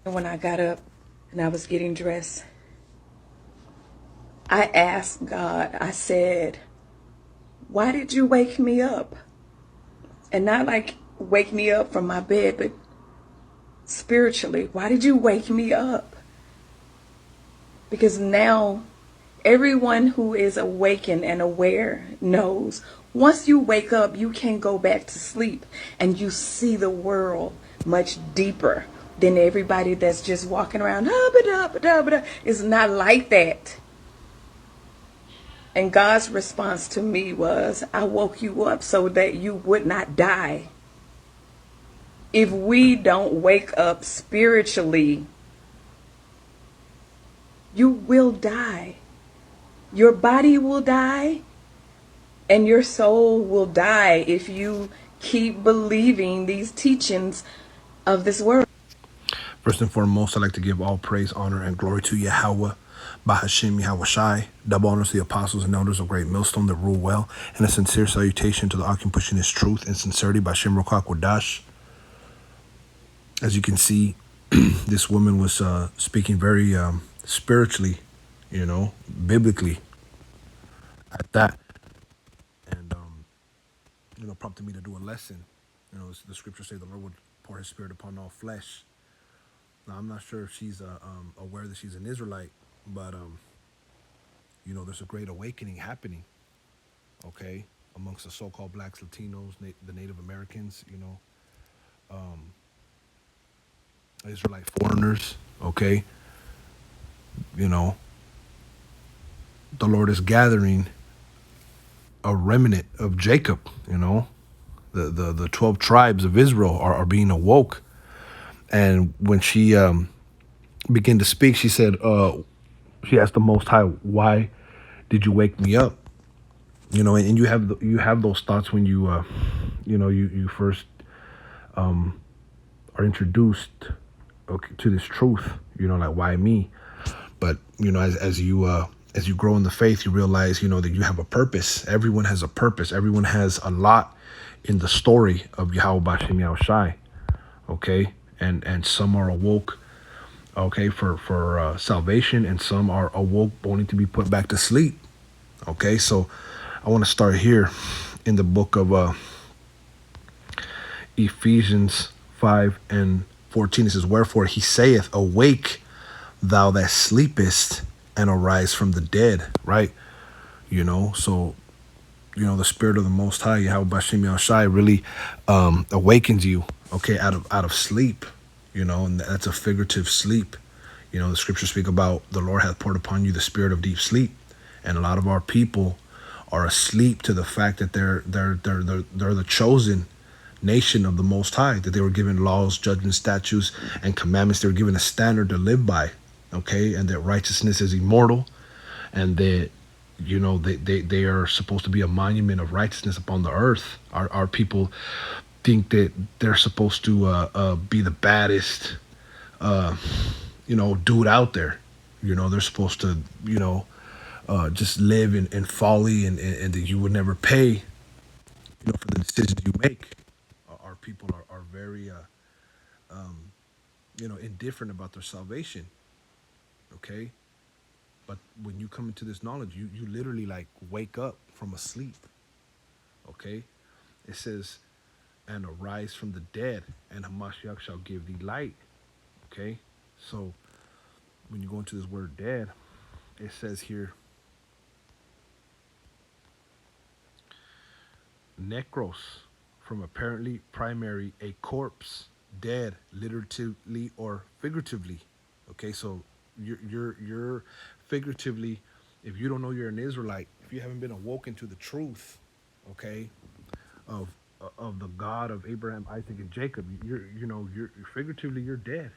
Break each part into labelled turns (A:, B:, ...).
A: When I got up and I was getting dressed, I asked God, I said, why did you wake me up? And not like wake me up from my bed, but spiritually, why did you wake me up? Because now everyone who is awakened and aware knows once you wake up, you can go back to sleep and you see the world much deeper than everybody that's just walking around. It's not like that. And God's response to me was, I woke you up so that you would not die. If we don't wake up spiritually, you will die. Your body will die and your soul will die if you keep believing these teachings of this world.
B: First and foremost, I'd like to give all praise, honor, and glory to Yahawah, bahasham, Yahawashi. Double honors to the apostles and elders of Great Millstone that rule well, and a sincere salutation to the Akim pushing his truth and sincerity by Shem qadash. As you can see, this woman was speaking very spiritually, biblically at that, and prompted me to do a lesson. The scriptures say the Lord would pour His Spirit upon all flesh. Now, I'm not sure if she's aware that she's an Israelite, but there's a great awakening happening. Okay, amongst the so-called blacks, Latinos, the Native Americans, Israelite foreigners. Okay, you know, the Lord is gathering a remnant of Jacob. The 12 tribes of Israel are being awoke. And when she began to speak, she said, she asked the Most High, "Why did you wake me up?" And you have those thoughts when you first are introduced, okay, to this truth. Like, why me? But as you grow in the faith, you realize that you have a purpose. Everyone has a purpose. Everyone has a lot in the story of Yahawah Yahawashi. Okay, and some are awoke, okay, for salvation, and some are awoke only to be put back to sleep. Okay, so I want to start here in the book of Ephesians 5:14. It says, "Wherefore he saith, Awake, thou that sleepest, and arise from the dead." Right? So the Spirit of the Most High, Yahweh Bashim Yahawashi, really awakens you, okay, out of sleep. And that's a figurative sleep. The scriptures speak about the Lord hath poured upon you the spirit of deep sleep, and a lot of our people are asleep to the fact that they're the chosen nation of the Most High, that they were given laws, judgments, statutes, and commandments. They were given a standard to live by, okay, and that righteousness is immortal, and that they are supposed to be a monument of righteousness upon the earth. Our people think that they're supposed to be the baddest dude out there. They're supposed to just live in folly, and that you would never pay for the decisions you make. Our people are very indifferent about their salvation. Okay, but when you come into this knowledge, you literally like wake up from a sleep. Okay, it says, "And arise from the dead, and Hamashiach shall give thee light." Okay, so when you go into this word "dead," it says here, "necros," from apparently primary, a corpse, dead, literally or figuratively. Okay, so you're figuratively, if you don't know you're an Israelite, if you haven't been awoken to the truth, okay, of of the God of Abraham, Isaac, and Jacob, you're figuratively, you're dead.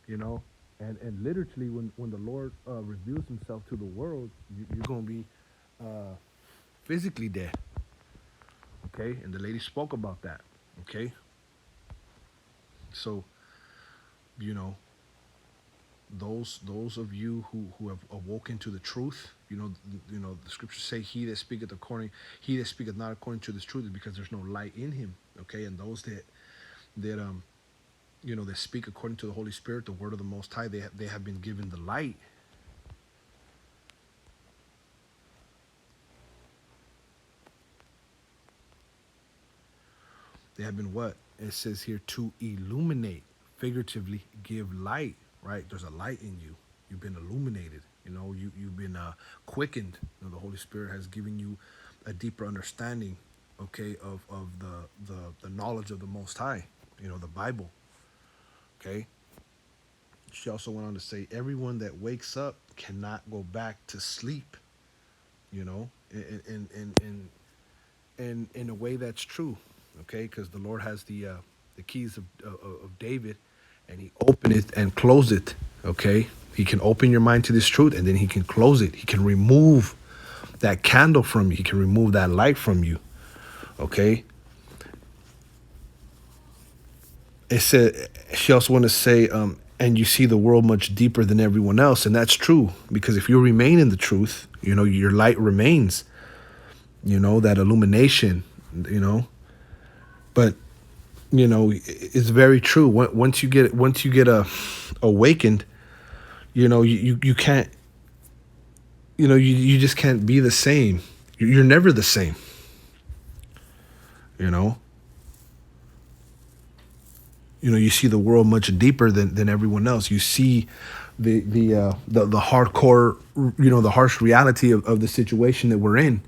B: you know and literally, when the Lord reveals Himself to the world, you're gonna be physically dead. Okay, and the lady spoke about that. Okay, so you know those of you who have awoken to the truth, the scriptures say, he that speaketh not according to this truth is because there's no light in him. Okay, and those that They speak according to the Holy Spirit, the word of the Most High. They have been given the light. They have been what? It says here to illuminate, figuratively give light, right? There's a light in you. You've been illuminated. You've been quickened. The Holy Spirit has given you a deeper understanding, okay, of the knowledge of the Most High, the Bible, okay? She also went on to say, everyone that wakes up cannot go back to sleep, in a way that's true, okay? Because the Lord has the keys of David, and He openeth and closeth, okay? He can open your mind to this truth, and then He can close it. He can remove that candle from you. He can remove that light from you, okay? It said, she also want to say, and you see the world much deeper than everyone else, and that's true, because if you remain in the truth, your light remains, that illumination, but it's very true. Once you get awakened, you can't, you just can't be the same. You're never the same, you see the world much deeper than everyone else. You see the hardcore, the harsh reality of the situation that we're in,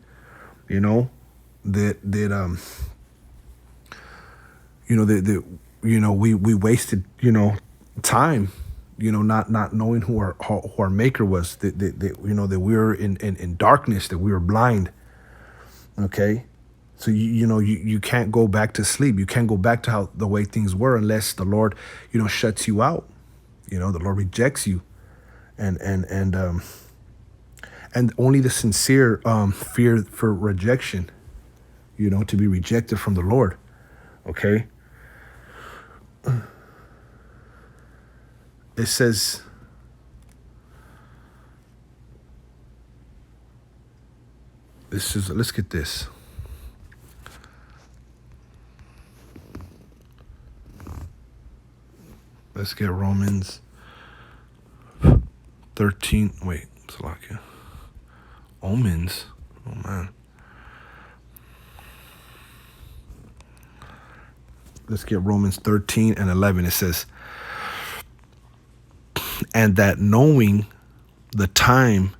B: that we wasted, time, not knowing who our maker was, that that we were in darkness, that we were blind. Okay. So you can't go back to sleep. You can't go back to the way things were unless the Lord, shuts you out. The Lord rejects you, and only the sincere fear for rejection, to be rejected from the Lord. Okay. It says, let's get this. Let's get Romans 13. Wait, Slovakia. Omens. Oh, man. Let's get Romans 13 and 11. It says, and that knowing the time,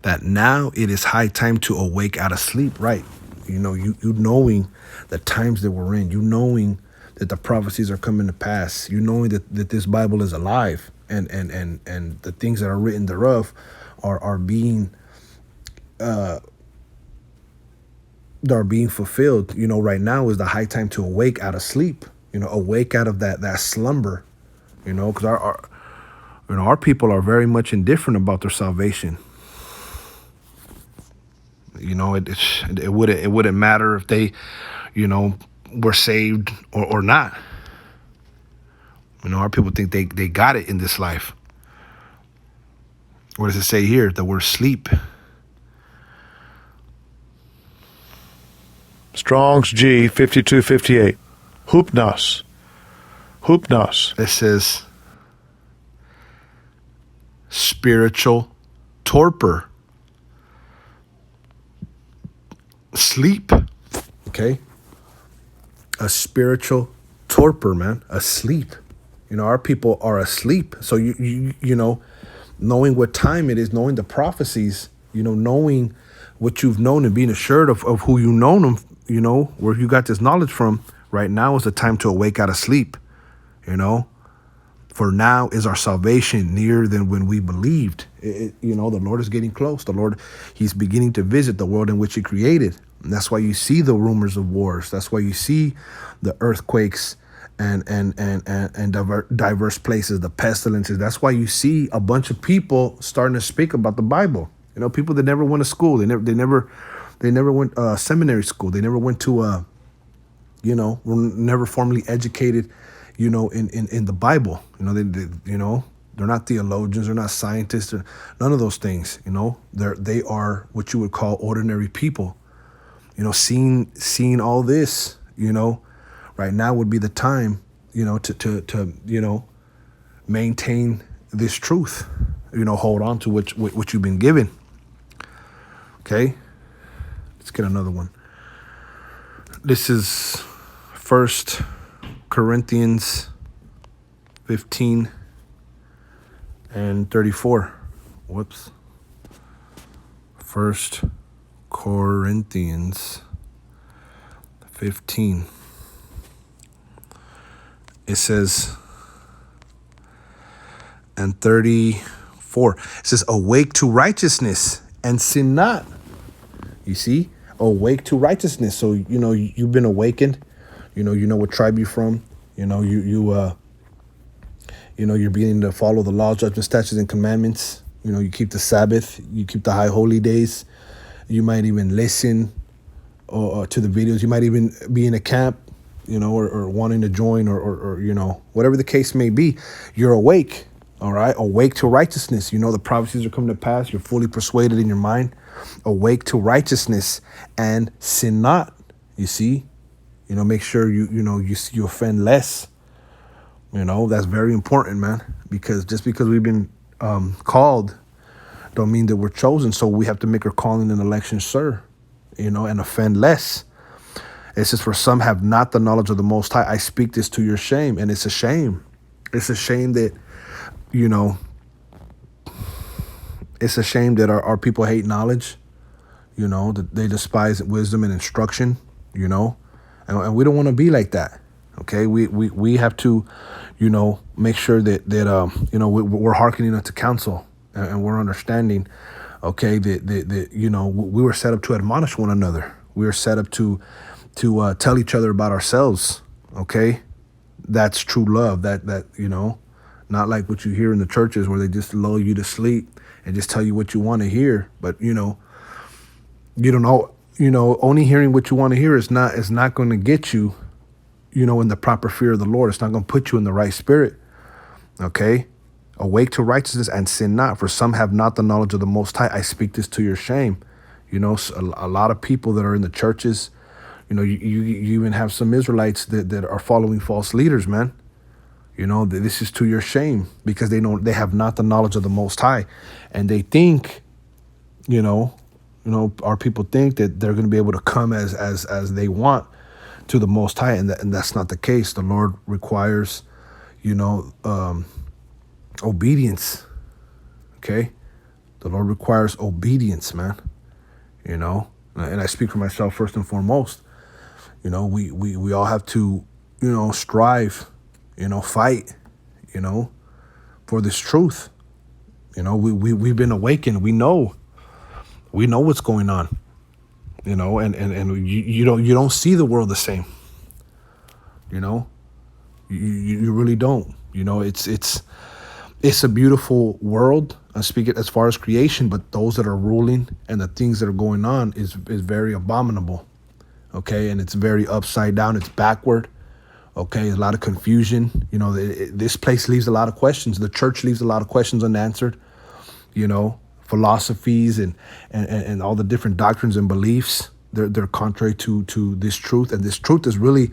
B: that now it is high time to awake out of sleep, right? You knowing the times that we're in, knowing that the prophecies are coming to pass, knowing that this Bible is alive, and the things that are written thereof are being fulfilled. Right now is the high time to awake out of sleep, awake out of that slumber, because our people are very much indifferent about their salvation. It wouldn't matter if they, were saved or not. Our people think they got it in this life. What does it say here? The word sleep.
C: Strong's G 5258. Hupnos.
B: It says spiritual torpor. Sleep. Okay. A spiritual torpor, man. Asleep. Our people are asleep. So you knowing what time it is, knowing the prophecies, knowing what you've known and being assured of who you know them, where you got this knowledge from, right now is the time to awake out of sleep, For now is our salvation nearer than when we believed. The Lord is getting close. The Lord, He's beginning to visit the world in which He created. And that's why you see the rumors of wars. That's why you see the earthquakes and diverse places, the pestilences. That's why you see a bunch of people starting to speak about the Bible. People that never went to school. They never went seminary school. They never went to were never formally educated, in the Bible. They're not theologians, they're not scientists, none of those things. They are what you would call ordinary people. Seeing all this, right now would be the time, to maintain this truth, hold on to what you've been given. Okay, let's get another one. This is 1 Corinthians 15 and 34. Whoops. 1 Corinthians 15. It says, and 34. It says, awake to righteousness and sin not. You see? Awake to righteousness. So, you've been awakened. You know what tribe you're from. You're beginning to follow the laws, judgments, statutes, and commandments. You keep the Sabbath. You keep the high holy days. You might even listen to the videos. You might even be in a camp, or wanting to join or whatever the case may be. You're awake, all right? Awake to righteousness. The prophecies are coming to pass. You're fully persuaded in your mind. Awake to righteousness and sin not. You see? Make sure you offend less. That's very important, man, because just because we've been called don't mean that we're chosen. So we have to make our calling and election sure, and offend less. It says, for some have not the knowledge of the Most High. I speak this to your shame. And it's a shame. It's a shame that, it's a shame that our people hate knowledge, that they despise wisdom and instruction, and we don't want to be like that. Okay, we have to, make sure that we're hearkening unto counsel and we're understanding, okay, that we were set up to admonish one another. We were set up to tell each other about ourselves. Okay, that's true love. That not like what you hear in the churches where they just lull you to sleep and just tell you what you want to hear. But you don't know. Only hearing what you want to hear is not going to get you, in the proper fear of the Lord. It's not going to put you in the right spirit. Okay? Awake to righteousness and sin not, for some have not the knowledge of the Most High. I speak this to your shame. A lot of people that are in the churches, you even have some Israelites that are following false leaders, man. This is to your shame because they have not the knowledge of the Most High. And they think, our people think that they're going to be able to come as they want to the Most High, and that's not the case. The Lord requires, obedience. Okay, the Lord requires obedience, man. And I speak for myself first and foremost. We all have to, strive, fight, for this truth. We've been awakened. We know what's going on. And you don't see the world the same. You really don't. It's a beautiful world. I speak it as far as creation, but those that are ruling and the things that are going on is very abominable. Okay, and it's very upside down. It's backward. Okay, a lot of confusion. This place leaves a lot of questions. The church leaves a lot of questions unanswered. Philosophies and all the different doctrines and beliefs, they're contrary to this truth, and this truth is really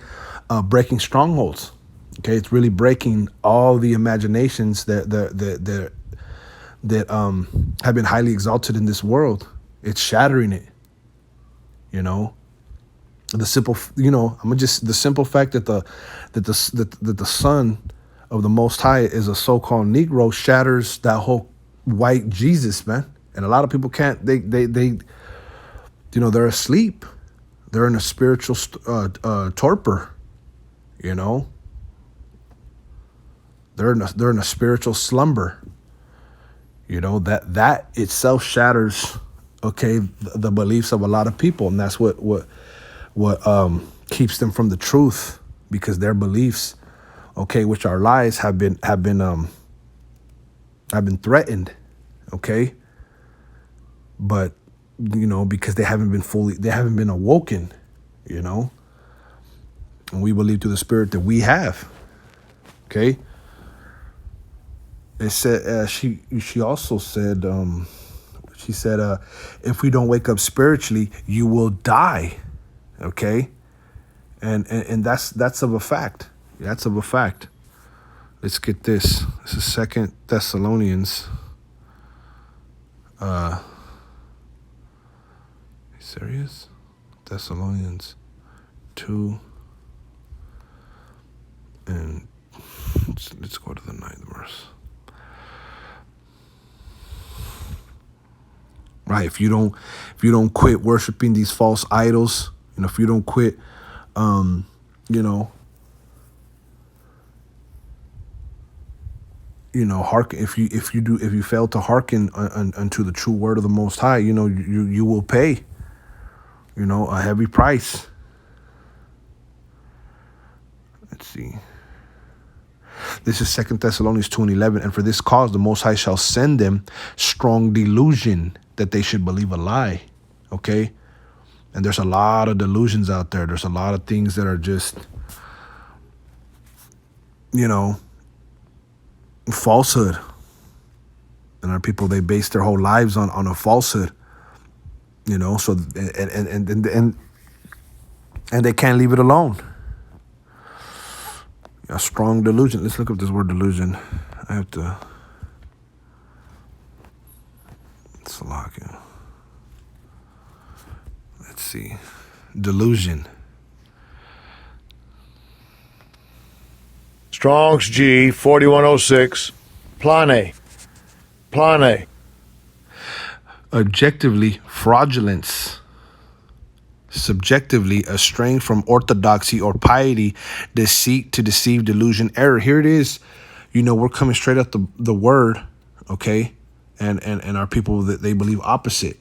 B: breaking strongholds. Okay, it's really breaking all the imaginations that have been highly exalted in this world. It's shattering it. The simple, the simple fact that the Son of the Most High is a so-called Negro shatters that whole white Jesus, man. And a lot of people can't. They they're asleep. They're in a spiritual torpor. They're in a spiritual slumber. That itself shatters, okay, the beliefs of a lot of people, and that's what keeps them from the truth, because their beliefs, okay, which are lies, have been threatened, okay, but because they haven't been awoken, and we believe through the Spirit that we have, okay. It said she also said if we don't wake up spiritually, you will die. Okay, and that's of a fact. That's of a fact. Let's get this. This is 2 Thessalonians. Serious? Thessalonians 2. And let's go to the 9th verse. Right, if you don't quit worshiping these false idols, if you don't quit, hearken. If you fail to hearken unto the true word of the Most High, you will pay, a heavy price. Let's see. This is 2 Thessalonians 2:11. And for this cause, the Most High shall send them strong delusion that they should believe a lie. Okay. And there's a lot of delusions out there. There's a lot of things that are just, falsehood. And our people, they base their whole lives on a falsehood, so, and they can't leave it alone. A strong delusion. Let's look up this word delusion. I have to. It's a lock. Let's see. Delusion.
C: Strong's G 4106. Plane.
B: Objectively, fraudulence. Subjectively, estranged from orthodoxy or piety, deceit, to deceive, delusion, error. Here it is. We're coming straight up the word, okay? And our people, that they believe opposite,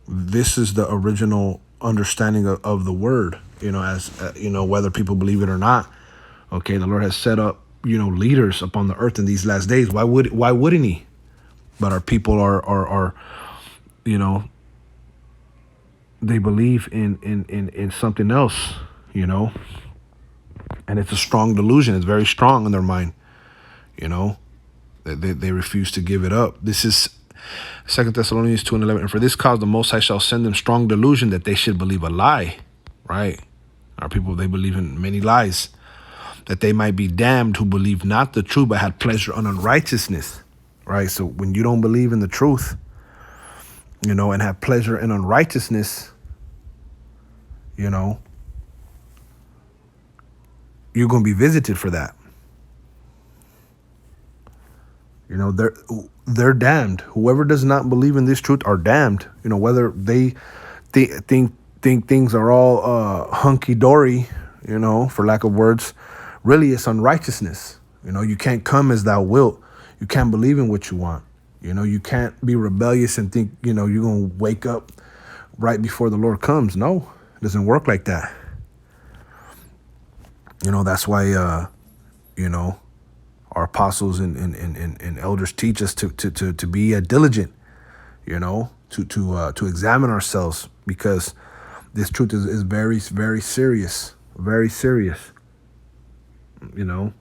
B: This is the original understanding of the word, as whether people believe it or not. Okay, the Lord has set up, leaders upon the earth in these last days. Why wouldn't he? But our people are they believe in something else, and it's a strong delusion. It's very strong in their mind, they refuse to give it up. This is 2 Thessalonians 2:11. And for this cause, the Most High shall send them strong delusion that they should believe a lie, right? Our people, they believe in many lies, that they might be damned who believe not the truth, but had pleasure in unrighteousness, right? So when you don't believe in the truth, and have pleasure in unrighteousness, you're going to be visited for that. They're damned. Whoever does not believe in this truth are damned. Whether they think things are all hunky-dory, for lack of words, really it's unrighteousness. You can't come as thou wilt. You can't believe in what you want. You can't be rebellious and think, you're going to wake up right before the Lord comes. No, it doesn't work like that. That's why, our apostles and elders teach us to be diligent, to examine ourselves, because this truth is very, very serious, very serious. You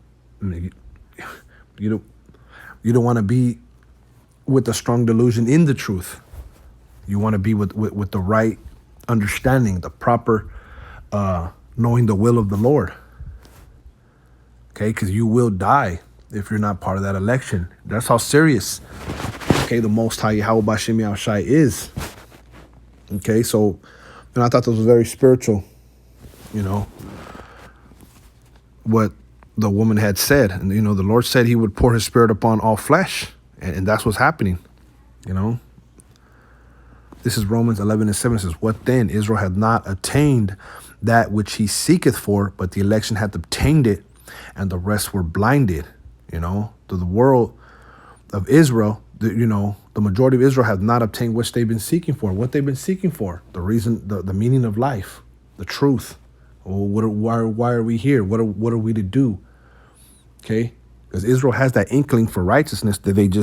B: don't want to be with a strong delusion in the truth. You want to be with the right understanding, the proper knowing the will of the Lord. Okay, because you will die if you're not part of that election. That's how serious, okay, the Most High Yahawashi is. Okay, so I thought this was very spiritual, what the woman had said. And, the Lord said he would pour his spirit upon all flesh. And that's what's happening, This is Romans 11:7. It says, what then? Israel hath not attained that which he seeketh for, but the election hath obtained it, and the rest were blinded. To the world of Israel, the majority of Israel have not obtained what they've been seeking for. What they've been seeking for, the reason, the meaning of life, the truth. Why are we here? What are we to do? Okay, because Israel has that inkling for righteousness that the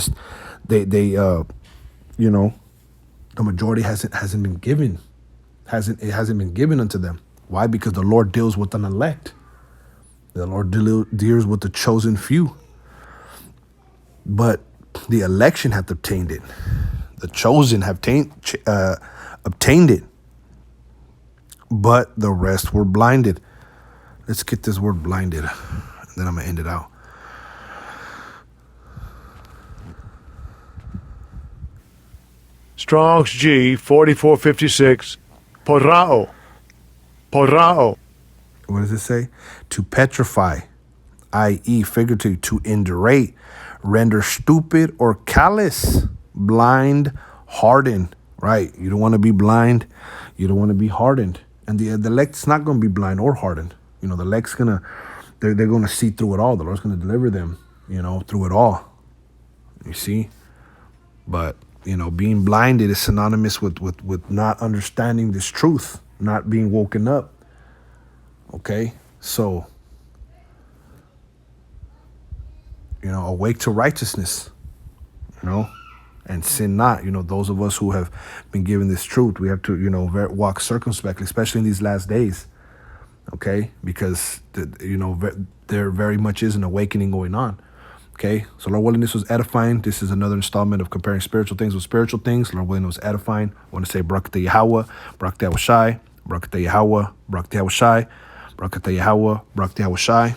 B: majority hasn't been given, it hasn't been given unto them. Why? Because the Lord deals with an elect. The Lord deals with the chosen few. But the election hath obtained it. The chosen have obtained it. but the rest were blinded. Let's get this word blinded, and then I'm going to end it out.
C: Strong's G 4456. Porao. Porao.
B: What does it say? To petrify, i.e. figuratively, to indurate, render stupid or callous, blind, hardened, right? You don't want to be blind. You don't want to be hardened. And the elect's not going to be blind or hardened. You know, the elect's going to, they're going to see through it all. The Lord's going to deliver them, you know, through it all. You see? But, you know, being blinded is synonymous with not understanding this truth, not being woken up. Okay? So, you know, awake to righteousness, you know, and sin not. You know, those of us who have been given this truth, we have to, you know, walk circumspectly, especially in these last days, okay? Because, you know, there very much is an awakening going on, okay? So, Lord willing, this was edifying. This is another installment of comparing spiritual things with spiritual things. Lord willing, it was edifying. I want to say Barakatah Yahawah, Barakatah Yahawashi, Barakatah Yahawah, Barakatah Yahawashi, Barakatah Yahawah, Barakatah Yahawashi.